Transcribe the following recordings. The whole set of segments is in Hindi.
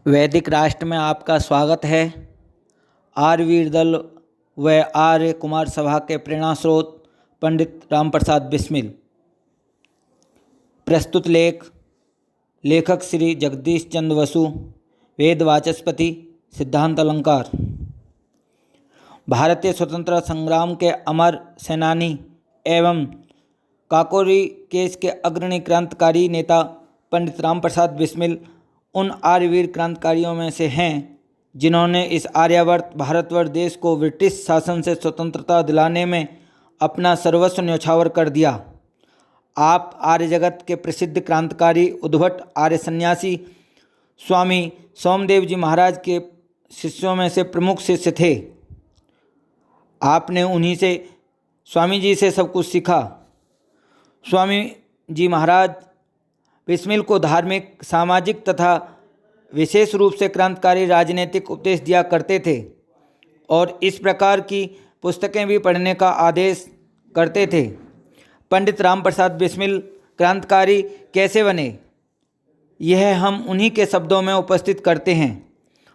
वैदिक राष्ट्र में आपका स्वागत है। आर्यवीर दल व आर्य कुमार सभा के प्रेरणा स्रोत पंडित रामप्रसाद बिस्मिल। प्रस्तुत लेखक श्री जगदीश चंद्र वसु। वेद वाचस्पति सिद्धांत अलंकार। भारतीय स्वतंत्रता संग्राम के अमर सेनानी एवं काकोरी केस के अग्रणी क्रांतिकारी नेता पंडित रामप्रसाद बिस्मिल उन आर्यवीर क्रांतिकारियों में से हैं जिन्होंने इस आर्यावर्त भारतवर्ष देश को ब्रिटिश शासन से स्वतंत्रता दिलाने में अपना सर्वस्व न्यौछावर कर दिया। आप आर्य जगत के प्रसिद्ध क्रांतिकारी उद्भट आर्य सन्यासी स्वामी सोमदेव जी महाराज के शिष्यों में से प्रमुख शिष्य थे। आपने उन्हीं से स्वामी जी से सब कुछ सीखा। स्वामी जी महाराज बिस्मिल को धार्मिक, सामाजिक तथा विशेष रूप से क्रांतिकारी राजनीतिक उपदेश दिया करते थे और इस प्रकार की पुस्तकें भी पढ़ने का आदेश करते थे। पंडित रामप्रसाद बिस्मिल क्रांतिकारी कैसे बने, यह हम उन्हीं के शब्दों में उपस्थित करते हैं।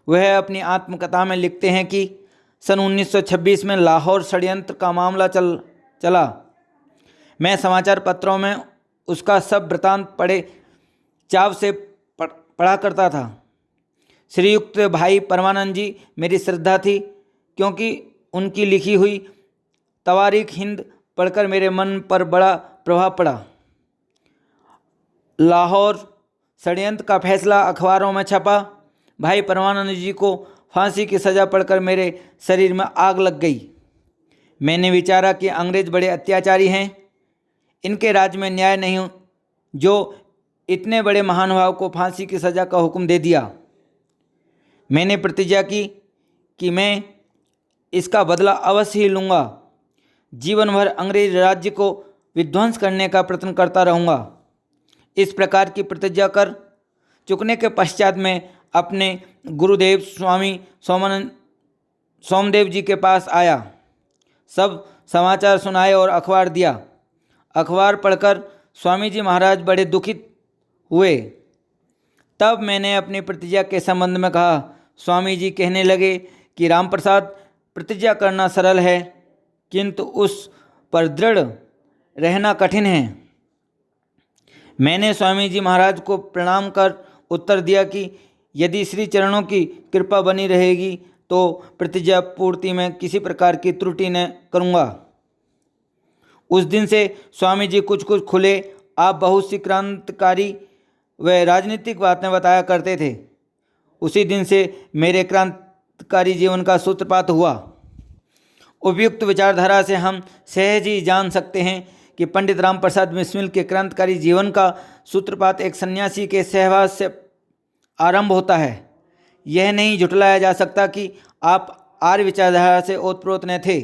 वह अपनी आत्मकथा में लिखते हैं कि सन 1926 में लाहौर षड्यंत्र का मामला चला। मैं समाचार पत्रों में उसका सब वृतांत पढ़े चाव से पढ़ा करता था। श्रीयुक्त भाई परमानंद जी मेरी श्रद्धा थी, क्योंकि उनकी लिखी हुई तवारीख हिंद पढ़कर मेरे मन पर बड़ा प्रभाव पड़ा। लाहौर षड्यंत्र का फैसला अखबारों में छपा। भाई परमानंद जी को फांसी की सज़ा पढ़कर मेरे शरीर में आग लग गई। मैंने विचारा कि अंग्रेज बड़े अत्याचारी हैं, इनके राज्य में न्याय नहीं जो इतने बड़े महानुभाव को फांसी की सज़ा का हुक्म दे दिया। मैंने प्रतिज्ञा की कि मैं इसका बदला अवश्य ही लूँगा। जीवन भर अंग्रेज राज्य को विध्वंस करने का प्रयत्न करता रहूँगा। इस प्रकार की प्रतिज्ञा कर चुकने के पश्चात मैं अपने गुरुदेव स्वामी सोमदेव जी के पास आया। सब समाचार सुनाए और अखबार दिया। अखबार पढ़कर स्वामी जी महाराज बड़े दुखित हुए। तब मैंने अपनी प्रतिज्ञा के संबंध में कहा। स्वामी जी कहने लगे कि रामप्रसाद, प्रतिज्ञा करना सरल है, किंतु उस पर दृढ़ रहना कठिन है। मैंने स्वामी जी महाराज को प्रणाम कर उत्तर दिया कि यदि श्री चरणों की कृपा बनी रहेगी तो प्रतिज्ञा पूर्ति में किसी प्रकार की त्रुटि न करूँगा। उस दिन से स्वामी जी कुछ कुछ खुले आप बहुत सी क्रांतिकारी व राजनीतिक बातें बताया करते थे। उसी दिन से मेरे क्रांतिकारी जीवन का सूत्रपात हुआ। उपयुक्त विचारधारा से हम सहज ही जान सकते हैं कि पंडित रामप्रसाद बिस्मिल के क्रांतिकारी जीवन का सूत्रपात एक सन्यासी के सहवास से आरंभ होता है। यह नहीं झुठलाया जा सकता कि आप आर्य विचारधारा से ओतप्रोत न थे।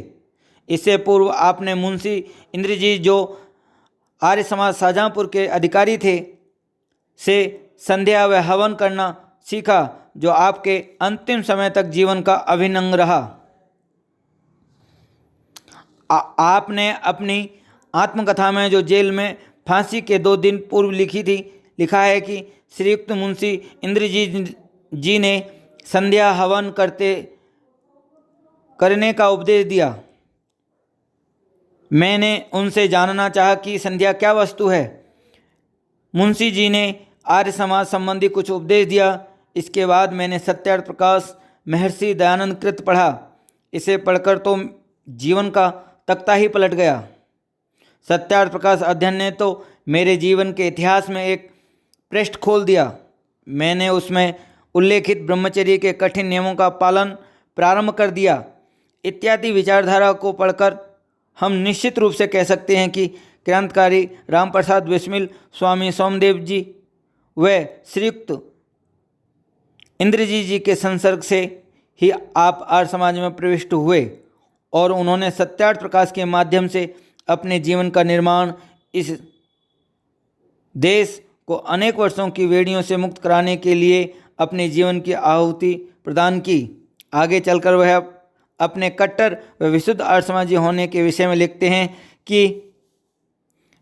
इससे पूर्व आपने मुंशी इंद्रजीत, जो आर्य समाज शाहजहाँपुर के अधिकारी थे, से संध्या व हवन करना सीखा, जो आपके अंतिम समय तक जीवन का अभिन्न अंग रहा। आपने अपनी आत्मकथा में जो जेल में फांसी के 2 दिन पूर्व लिखा है कि श्रीयुक्त मुंशी इंद्रजीत जी ने संध्या हवन करने का उपदेश दिया। मैंने उनसे जानना चाहा कि संध्या क्या वस्तु है। मुंशी जी ने आर्य समाज संबंधी कुछ उपदेश दिया। इसके बाद मैंने सत्यार्थ प्रकाश महर्षि दयानंद कृत पढ़ा। इसे पढ़कर तो जीवन का तख्ता ही पलट गया। सत्यार्थ प्रकाश अध्ययन ने तो मेरे जीवन के इतिहास में एक पृष्ठ खोल दिया। मैंने उसमें उल्लेखित ब्रह्मचर्य के कठिन नियमों का पालन प्रारंभ कर दिया। इत्यादि विचारधारा को पढ़कर हम निश्चित रूप से कह सकते हैं कि क्रांतिकारी रामप्रसाद बिस्मिल स्वामी सोमदेव जी व श्रीयुक्त इंद्रजीत जी के संसर्ग से ही आप आर्य समाज में प्रविष्ट हुए और उन्होंने सत्यार्थ प्रकाश के माध्यम से अपने जीवन का निर्माण, इस देश को अनेक वर्षों की वेड़ियों से मुक्त कराने के लिए अपने जीवन की आहुति प्रदान की। आगे चलकर वह अपने कट्टर व विशुद्ध आर्य समाजी होने के विषय में लिखते हैं कि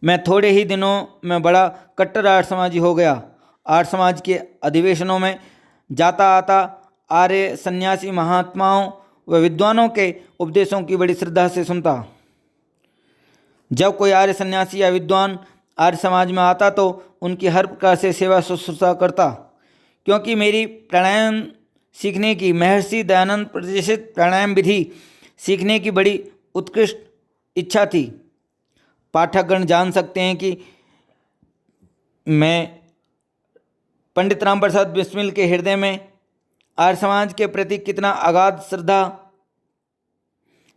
मैं थोड़े ही दिनों में बड़ा कट्टर आर्य समाजी हो गया। आर्य समाज के अधिवेशनों में जाता आता आर्य सन्यासी महात्माओं व विद्वानों के उपदेशों की बड़ी श्रद्धा से सुनता। जब कोई आर्य सन्यासी या विद्वान आर्य समाज में आता तो उनकी हर प्रकार से सेवा शुश्रूषा करता। क्योंकि मेरी प्राणायाम सीखने की, महर्षि दयानंद प्रतिष्ठित प्राणायाम विधि सीखने की बड़ी उत्कृष्ट इच्छा थी। पाठकगण जान सकते हैं कि मैं पंडित राम प्रसाद बिस्मिल के हृदय में आर्य समाज के प्रति कितना अगाध श्रद्धा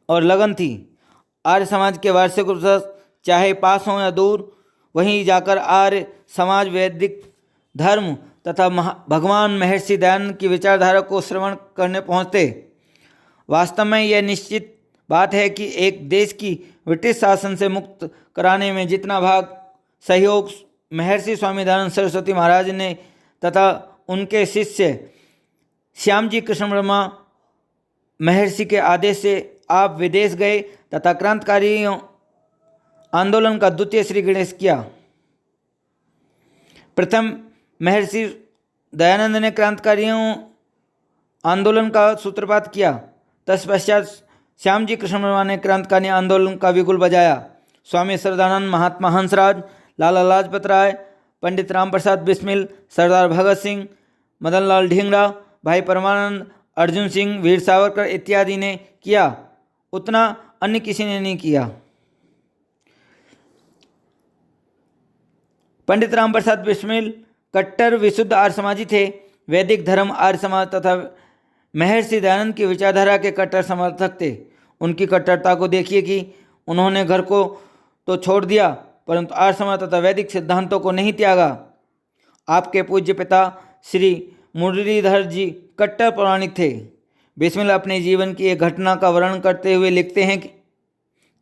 और लगन थी। आर्य समाज के वार्षिक उत्सव चाहे पास हों या दूर, वहीं जाकर आर्य समाज वैदिक धर्म तथा भगवान महर्षि दयानंद की विचारधारा को श्रवण करने पहुँचते। वास्तव में यह निश्चित बात है कि एक देश की ब्रिटिश शासन से मुक्त कराने में जितना भाग सहयोग महर्षि स्वामी दयानंद सरस्वती महाराज ने तथा उनके शिष्य श्यामजी कृष्ण वर्मा महर्षि के आदेश से आप विदेश गए तथा क्रांतिकारी आंदोलन का द्वितीय श्री गणेश किया। प्रथम महर्षि दयानंद ने क्रांतिकारियों आंदोलन का सूत्रपात किया। तत्पश्चात श्यामजी कृष्ण वर्मा ने क्रांतिकारी आंदोलन का बिगुल बजाया। स्वामी श्रद्धानंद, महात्मा हंसराज, लाला लाजपत राय, पंडित राम प्रसाद बिस्मिल, सरदार भगत सिंह, मदन लाल ढींगरा, भाई परमानंद, अर्जुन सिंह, वीर सावरकर इत्यादि ने किया, उतना अन्य किसी ने नहीं किया। पंडित राम प्रसाद बिस्मिल कट्टर विशुद्ध आर्य समाजी थे। वैदिक धर्म, आर्य समाज तथा महर्षि दयानंद की विचारधारा के कट्टर समर्थक थे। उनकी कट्टरता को देखिए कि उन्होंने घर को तो छोड़ दिया परंतु आर्य समाज तथा वैदिक सिद्धांतों को नहीं त्यागा। आपके पूज्य पिता श्री मुरलीधर जी कट्टर पौराणिक थे। बिस्मिल अपने जीवन की एक घटना का वर्णन करते हुए लिखते हैं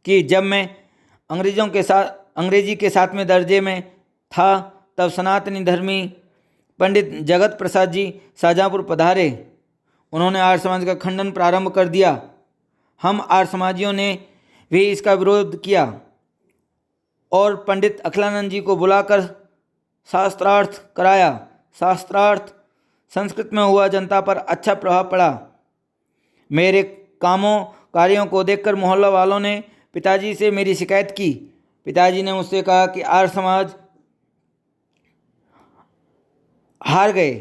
कि जब मैं अंग्रेजी के 7वें दर्जे में था तब सनातनी धर्मी पंडित जगत प्रसाद जी शाहजहाँपुर पधारे। उन्होंने आर्य समाज का खंडन प्रारंभ कर दिया। हम आर्य समाजियों ने भी इसका विरोध किया और पंडित अखिलानंद जी को बुलाकर शास्त्रार्थ कराया। शास्त्रार्थ संस्कृत में हुआ, जनता पर अच्छा प्रभाव पड़ा। मेरे कार्यों को देखकर मोहल्ला वालों ने पिताजी से मेरी शिकायत की। पिताजी ने मुझसे कहा कि आर्य समाज हार गए,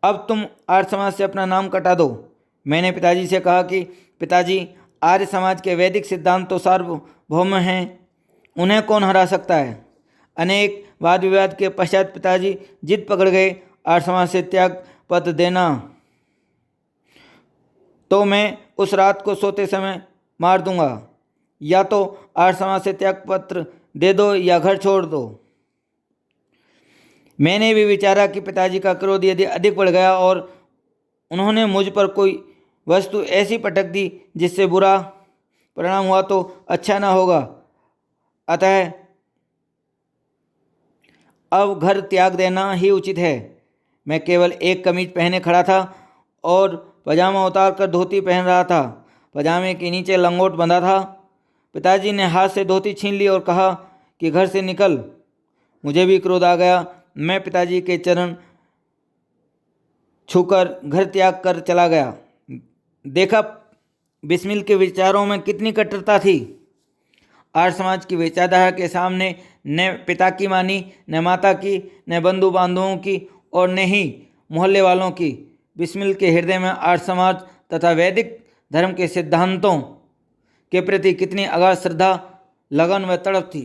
अब तुम आर्य समाज से अपना नाम कटा दो। मैंने पिताजी से कहा कि पिताजी, आर्य समाज के वैदिक सिद्धांत तो सार्वभौम हैं, उन्हें कौन हरा सकता है। अनेक वाद विवाद के पश्चात पिताजी जिद पकड़ गए, आर्य समाज से त्याग पत्र देना तो मैं उस रात को सोते समय मार दूंगा, या तो आर्य समाज से त्याग पत्र दे दो या घर छोड़ दो। मैंने भी विचारा कि पिताजी का क्रोध यदि अधिक बढ़ गया और उन्होंने मुझ पर कोई वस्तु ऐसी पटक दी जिससे बुरा परिणाम हुआ तो अच्छा ना होगा। अतः अब घर त्याग देना ही उचित है। मैं केवल एक कमीज पहने खड़ा था और पजामा उतार कर धोती पहन रहा था। पजामे के नीचे लंगोट बंधा था। पिताजी ने हाथ से धोती छीन ली और कहा कि घर से निकल। मुझे भी क्रोध आ गया। मैं पिताजी के चरण छूकर घर त्याग कर चला गया। देखा बिस्मिल के विचारों में कितनी कट्टरता थी। आर्य समाज की विचारधारा के सामने न पिता की मानी, न माता की, न बंधु बांधवों की और न ही मोहल्ले वालों की। बिस्मिल के हृदय में आर्य समाज तथा वैदिक धर्म के सिद्धांतों के प्रति कितनी अगाध श्रद्धा, लगन व तड़प थी।